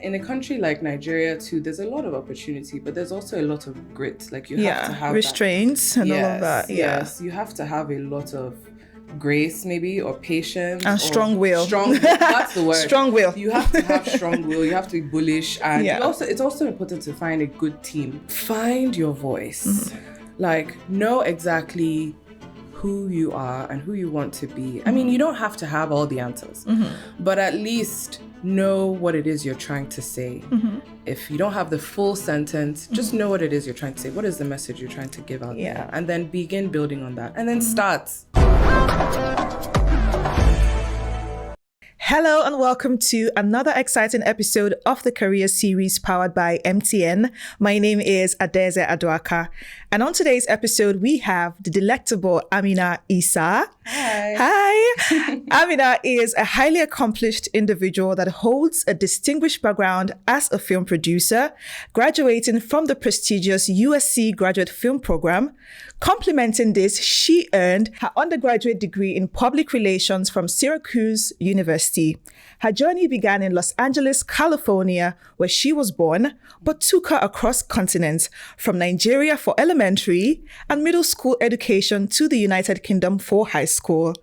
in a country like Nigeria too, there's a lot of opportunity, but there's also a lot of grit. Like you have to have restraints and all of that. Yes, you have to have a lot of grace maybe, or patience, and strong will. That's the word. Strong will. You have to have strong will. You have to be bullish, and it's also important to find a good team. Find your voice. Like, know exactly who you are and who you want to be. I mean, you don't have to have all the answers, but at least know what it is you're trying to say. If you don't have the full sentence, just know what it is you're trying to say. What is the message you're trying to give out there? And then begin building on that. And then start. Hello and welcome to another exciting episode of the Career Series powered by MTN. My name is Adeze Aduaka, and on today's episode we have the delectable Amina Isa. Hi. Amina is a highly accomplished individual that holds a distinguished background as a film producer, graduating from the prestigious USC graduate film program. Complementing this, she earned her undergraduate degree in public relations from Syracuse University. Her journey began in Los Angeles, California, where she was born, but took her across continents, from Nigeria for elementary and middle school education to the United Kingdom for high school.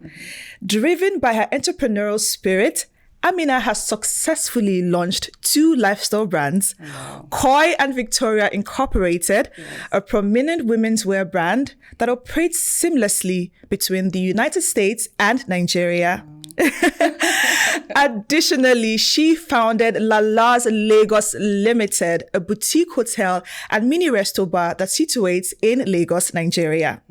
Driven by her entrepreneurial spirit, Amina has successfully launched 2 lifestyle brands, Koi and Victoria Incorporated, a prominent women's wear brand that operates seamlessly between the United States and Nigeria. Additionally, she founded Lala's Lagos Limited, a boutique hotel and mini resto bar that situates in Lagos, Nigeria.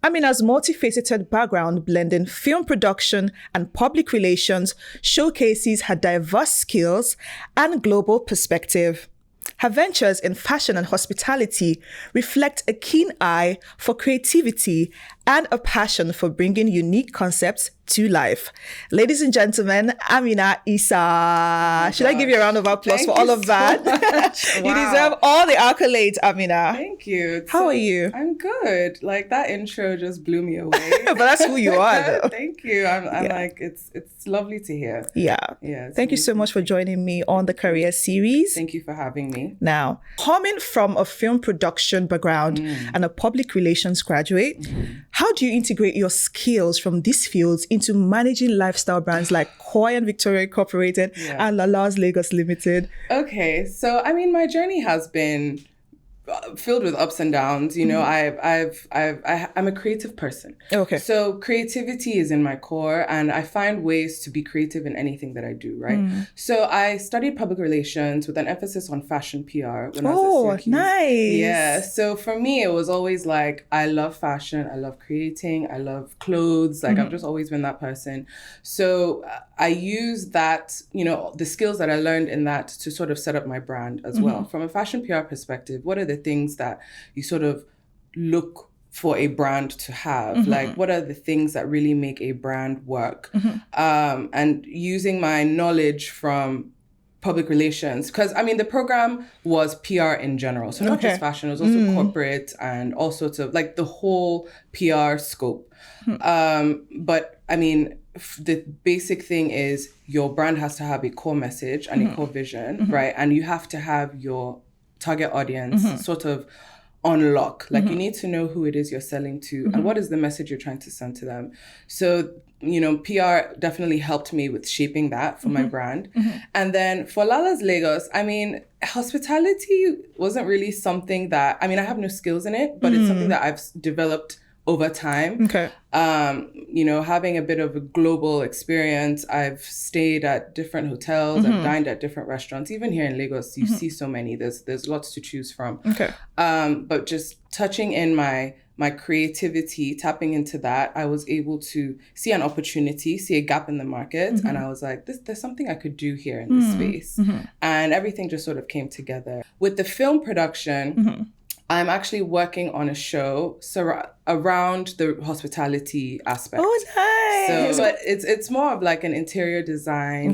Amina's multifaceted background blending film production and public relations showcases her diverse skills and global perspective. Her ventures in fashion and hospitality reflect a keen eye for creativity and a passion for bringing unique concepts to life. Ladies and gentlemen, Amina Isa. Should I give you a round of applause for all of that? You deserve all the accolades, Amina. Thank you. How are you? I'm good. Like, that intro just blew me away. But that's who you are, though. Thank you. I'm like, it's lovely to hear. Yeah. Thank you so much for joining me on the Career Series. Thank you for having me. Now, coming from a film production background and a public relations graduate, how do you integrate your skills from these fields into managing lifestyle brands like Koi and Victoria Incorporated and Lala's Lagos Limited? Okay, so I mean, my journey has been filled with ups and downs. You know, I'm a creative person. Okay. So creativity is in my core, and I find ways to be creative in anything that I do, right? So I studied public relations with an emphasis on fashion PR when I was at Syracuse. Nice. Yeah. So for me, it was always like, I love fashion, I love creating, I love clothes. Like, I've just always been that person. So I use that, you know, the skills that I learned in that to sort of set up my brand as well. From a fashion PR perspective, what are the things that you sort of look for a brand to have? Like, what are the things that really make a brand work? And using my knowledge from public relations, because I mean, the program was PR in general. So not just fashion, it was also corporate and all sorts of, like, the whole PR scope. But I mean, the basic thing is your brand has to have a core message and a core vision, right? And you have to have your target audience sort of on lock. Like, you need to know who it is you're selling to and what is the message you're trying to send to them. So, you know, PR definitely helped me with shaping that for my brand. And then for Lala's Lagos, I mean, hospitality wasn't really something that, I mean, I have no skills in it, but it's something that I've developed over time. Okay. You know, having a bit of a global experience, I've stayed at different hotels, I've dined at different restaurants. Even here in Lagos, you see so many. There's lots to choose from. Okay. But just touching in my creativity, tapping into that, I was able to see an opportunity, see a gap in the market, and I was like, there's something I could do here in this space. And everything just sort of came together. With the film production, I'm actually working on a show around the hospitality aspect. Oh, nice. So, but it's more of like an interior design,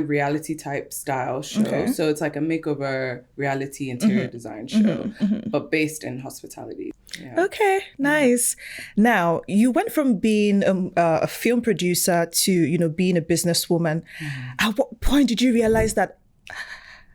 reality type style show. Okay. So it's like a makeover reality interior design show, but based in hospitality. Yeah. Okay, nice. Now, you went from being a film producer to, being a businesswoman. At what point did you realize that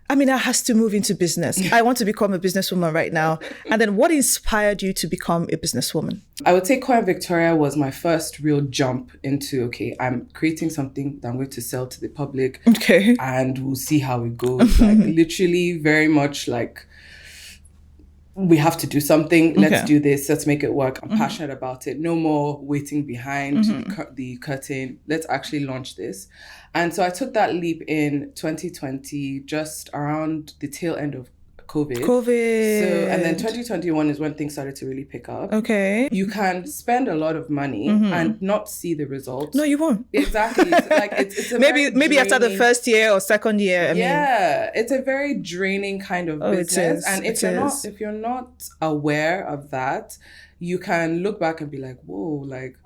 Amina has to move into business? I want to become a businesswoman right now. And then what inspired you to become a businesswoman? I would say Coin Victoria was my first real jump into, okay, I'm creating something that I'm going to sell to the public. Okay. And we'll see how it goes. Like literally very much like, we have to do something. Let's do this. Let's make it work. I'm passionate about it. No more waiting behind the curtain. Let's actually launch this. And so I took that leap in 2020, just around the tail end of COVID. So, and then 2021 is when things started to really pick up. Okay. You can spend a lot of money and not see the results. No, you won't. Exactly. It's a maybe after the first year or second year. I mean, it's a very draining kind of business. And if you're not aware of that, you can look back and be like, whoa, like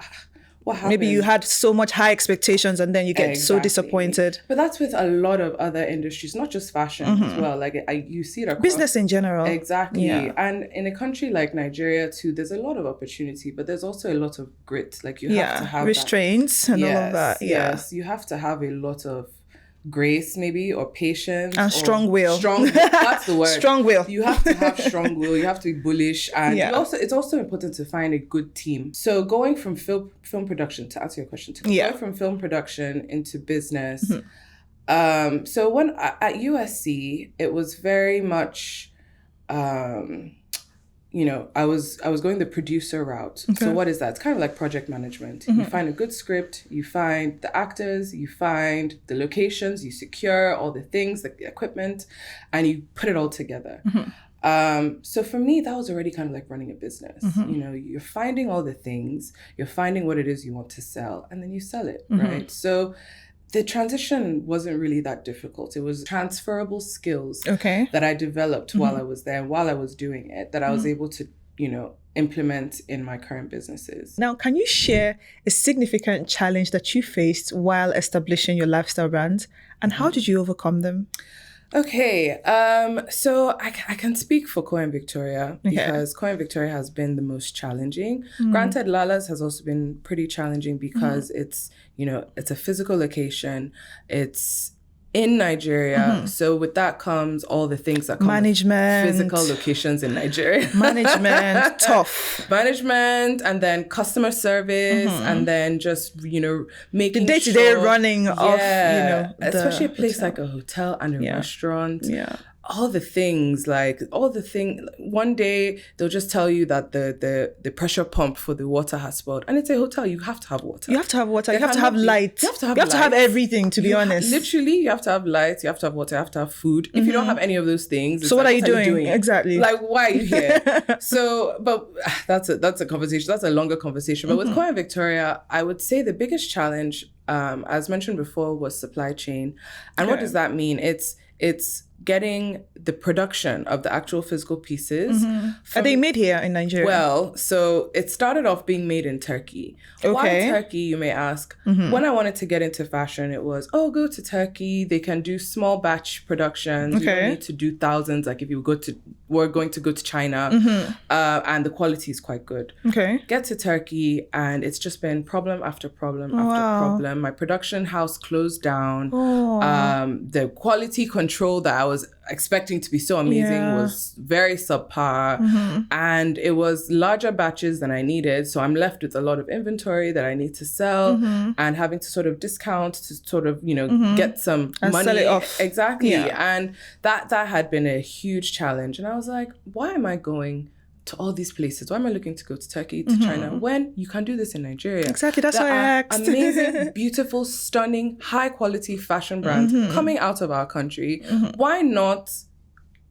what happened? Maybe you had so much high expectations and then you get so disappointed. But that's with a lot of other industries, not just fashion as well. Like you see it across business in general. Exactly. Yeah. And in a country like Nigeria too, there's a lot of opportunity, but there's also a lot of grit. Like you have to have restraints and all of that. Yes, you have to have a lot of grace maybe, or patience, and strong will. That's the word. Strong will. You have to have strong will. You have to be bullish, and it's also important to find a good team. So going from film production, to answer your question, going from film production into business. So when at USC, it was very much I was going the producer route. Okay. So what is that? It's kind of like project management. You find a good script, you find the actors, you find the locations, you secure all the things, the equipment, and you put it all together. So for me, that was already kind of like running a business. You're finding all the things, you're finding what it is you want to sell, and then you sell it, right? So the transition wasn't really that difficult. It was transferable skills that I developed while I was there, while I was doing it, that I was able to, implement in my current businesses. Now, can you share a significant challenge that you faced while establishing your lifestyle brand, and how did you overcome them? Okay, so I can speak for Coin Victoria because Coin Victoria has been the most challenging. Granted, Lala's has also been pretty challenging because it's a physical location. It's in Nigeria. So with that comes all the things that come management, with physical locations in Nigeria. Management, tough. Management, and then customer service, and then just, making the day-to-day running of, especially a place like a hotel and a restaurant. Yeah. All the things, one day they'll just tell you that the pressure pump for the water has spoiled, and it's a hotel. You have to have water. You have to have water. You have to have light. You have to have everything, to be honest. Literally, you have to have light. You have to have water. You have to have food. If you don't have any of those things, so what are you doing? Exactly. Like, why are you here? So, but that's a conversation. That's a longer conversation. But with Coin Victoria, I would say the biggest challenge, as mentioned before, was supply chain. And what does that mean? It's getting the production of the actual physical pieces. Are they made here in Nigeria? Well, so it started off being made in Turkey. Why Turkey, you may ask? When I wanted to get into fashion, it was, go to Turkey. They can do small batch productions. You don't need to do thousands. Like if we're going to go to China, and the quality is quite good. Get to Turkey, and it's just been problem after problem after problem. My production house closed down. The quality control that I was expecting to be so amazing was very subpar, and it was larger batches than I needed. So I'm left with a lot of inventory that I need to sell, and having to sort of discount to sort of get some and money, sell it off. Exactly. And that had been a huge challenge. And I was like, why am I going to all these places? Why am I looking to go to Turkey, to China, when you can do this in Nigeria? Exactly, that's why I asked. Amazing, beautiful, stunning, high quality fashion brands coming out of our country. Why not,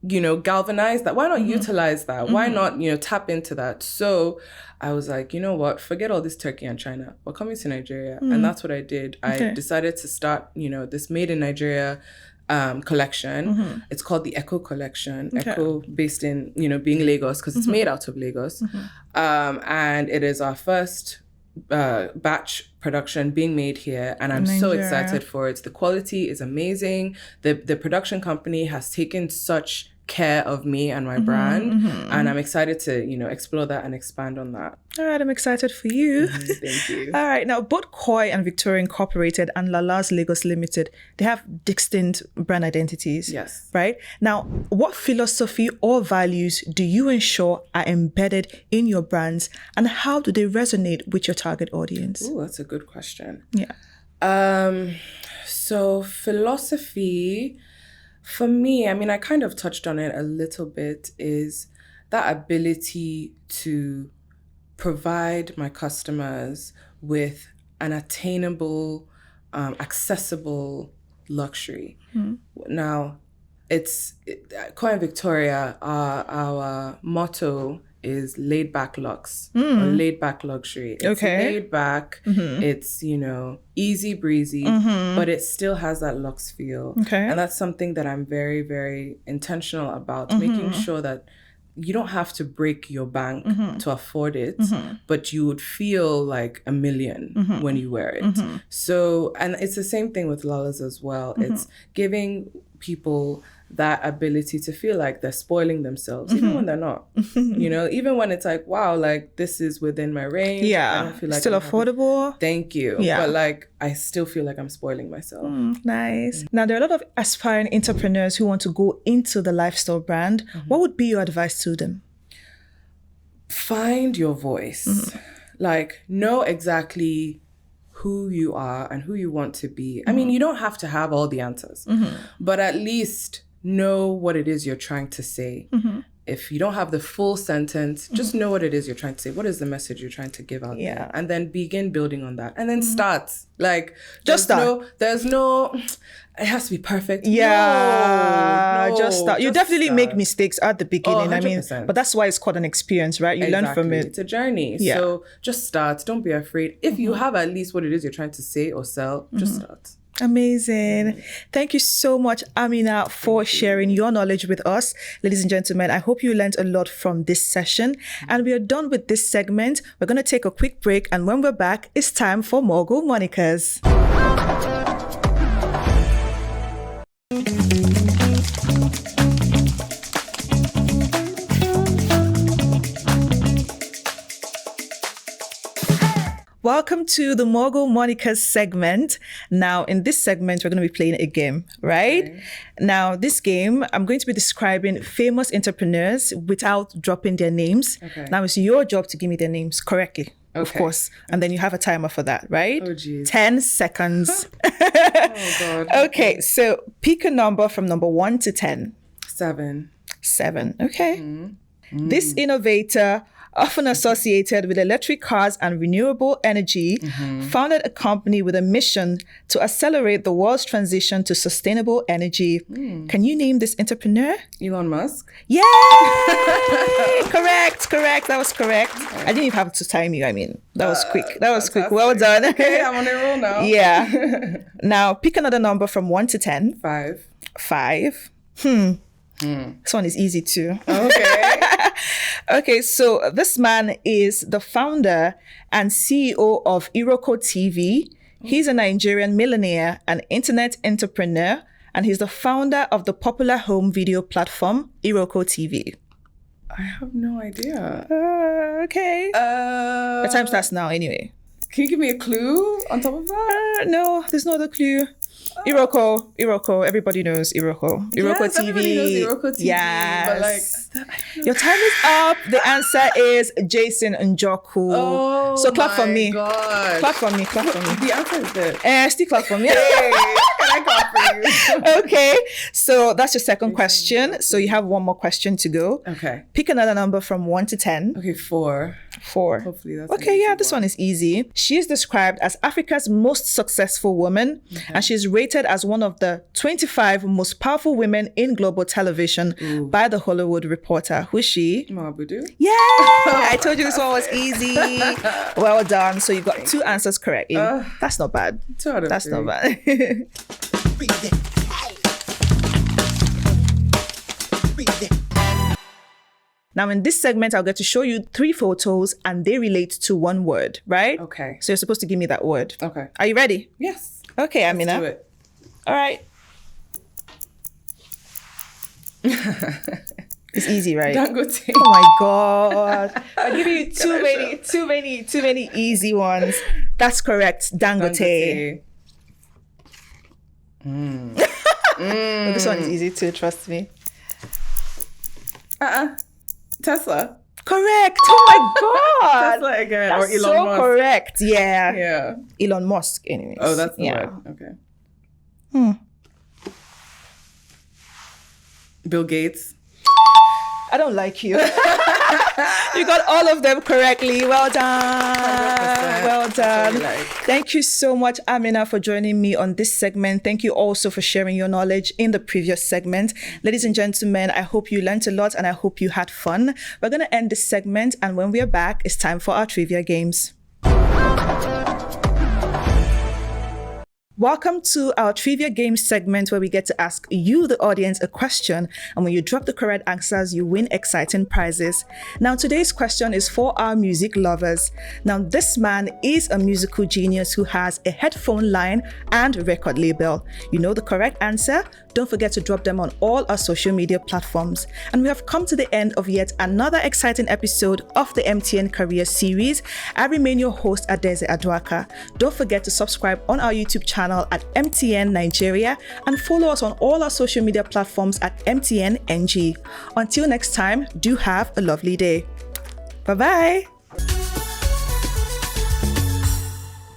galvanize that? Why not utilize that? Why not, tap into that? So I was like, you know what? Forget all this Turkey and China. We're coming to Nigeria. And that's what I did. I decided to start, this Made in Nigeria collection. It's called the Echo Collection. Echo, based in, being Lagos, because it's made out of Lagos. And it is our first batch production being made here, and I'm so excited for it. The quality is amazing. The production company has taken such care of me and my brand, and I'm excited to explore that and expand on that. All right, I'm excited for you. Thank you. All right, now both Koi and Victoria Incorporated and Lala's Lagos Limited, they have distinct brand identities. Yes. Right? Now, what philosophy or values do you ensure are embedded in your brands, and how do they resonate with your target audience? Oh, that's a good question. Yeah. So philosophy, for me, I kind of touched on it a little bit, is that ability to provide my customers with an attainable, accessible luxury. Now, Koi and Victoria, our motto is laid back luxe or laid back luxury. It's laid back, it's, easy breezy, but it still has that luxe feel. And that's something that I'm very, very intentional about, making sure that you don't have to break your bank to afford it, but you would feel like a million when you wear it. So, and it's the same thing with Lala's as well. It's giving people that ability to feel like they're spoiling themselves, even when they're not. Even when it's like, wow, like this is within my range. Yeah, I don't feel like still affordable. Thank you. Yeah. But like, I still feel like I'm spoiling myself. Nice. Now, there are a lot of aspiring entrepreneurs who want to go into the lifestyle brand. What would be your advice to them? Find your voice. Like, know exactly who you are and who you want to be. You don't have to have all the answers, but at least know what it is you're trying to say. If you don't have the full sentence, just know what it is you're trying to say. What is the message you're trying to give out there? And then begin building on that. And then start. Like, just start. There's no, it has to be perfect. Yeah, just start. You definitely start. Make mistakes at the beginning. 100%. But that's why it's called an experience, right? You learn from it. It's a journey. Yeah. So just start. Don't be afraid. If you have at least what it is you're trying to say or sell, just start. Amazing. Thank you so much, Amina, for sharing your knowledge with us. Ladies and gentlemen, I hope you learned a lot from this session. And we are done with this segment. We're going to take a quick break. And when we're back, it's time for Mogul Monikers. Welcome to the Mogul Monikers segment. Now, in this segment, we're going to be playing a game, right? Okay. Now, this game, I'm going to be describing famous entrepreneurs without dropping their names. Okay. Now, it's your job to give me their names correctly, of course. And then you have a timer for that, right? Oh, geez. 10 seconds. Oh, God. Okay, so pick a number from number 1 to 10. 7. 7, okay. This innovator, often associated with electric cars and renewable energy, founded a company with a mission to accelerate the world's transition to sustainable energy. Can you name this entrepreneur? Elon Musk. Yay! Correct. That was correct. I didn't even have to time you. That was quick. Quick. Well done. Okay, I'm on a roll now. Yeah. Now, pick another number from 1 to 10. 5. 5. This one is easy too. Okay. Okay, so this man is the founder and CEO of Iroko TV. He's a Nigerian millionaire and internet entrepreneur, and he's the founder of the popular home video platform Iroko TV. I have no idea. Okay. The time starts now anyway. Can you give me a clue on top of that? No, there's no other clue. Iroko. Everybody knows Iroko. Iroko TV. Everybody knows Iroko TV. Yes. But your time is up. The answer is Jason Njoku. Oh, so clap for me. God. Clap for me. The answer is there. Still clap for me. Hey, can I clap for you? Okay. So that's your second question. So you have one more question to go. Okay. Pick another number from 1 to 10. Okay, 4. 4. Hopefully that's okay. Yeah, this one is easy. She is described as Africa's most successful woman, and she's rated as one of the 25 most powerful women in global television by the Hollywood Reporter. Who's she? Mama Budu. Yeah, I told you this one was easy. Well done. So you got 2 answers correct. That's not bad. 2 out of 3. That's not bad. Now, in this segment, I'll get to show you 3 photos and they relate to one word, right? Okay. So you're supposed to give me that word. Okay. Are you ready? Yes. Okay, Amina. Let's do it. All right. It's easy, right? Dangote. Oh my God. I'll give you too many easy ones. That's correct. Dangote. Oh, this one is easy too, trust me. Tesla. Correct. Oh my God. Tesla again. That's or Elon Musk. correct. Yeah. Yeah. Elon Musk, anyways. Oh, that's the yeah. word. Okay. Bill Gates. I don't like you. You got all of them correctly. Well done. Well done. Thank you so much, Amina, for joining me on this segment. Thank you also for sharing your knowledge in the previous segment. Ladies and gentlemen, I hope you learned a lot and I hope you had fun. We're going to end this segment, and when we are back, it's time for our trivia games. Welcome to our trivia game segment where we get to ask you, the audience, a question. And when you drop the correct answers, you win exciting prizes. Now, today's question is for our music lovers. Now, this man is a musical genius who has a headphone line and record label. You know the correct answer? Don't forget to drop them on all our social media platforms. And we have come to the end of yet another exciting episode of the MTN Career Series. I remain your host, Adeze Adwaka. Don't forget to subscribe on our YouTube channel at MTN Nigeria and follow us on all our social media platforms at MTN NG. Until next time, do have a lovely day. Bye-bye.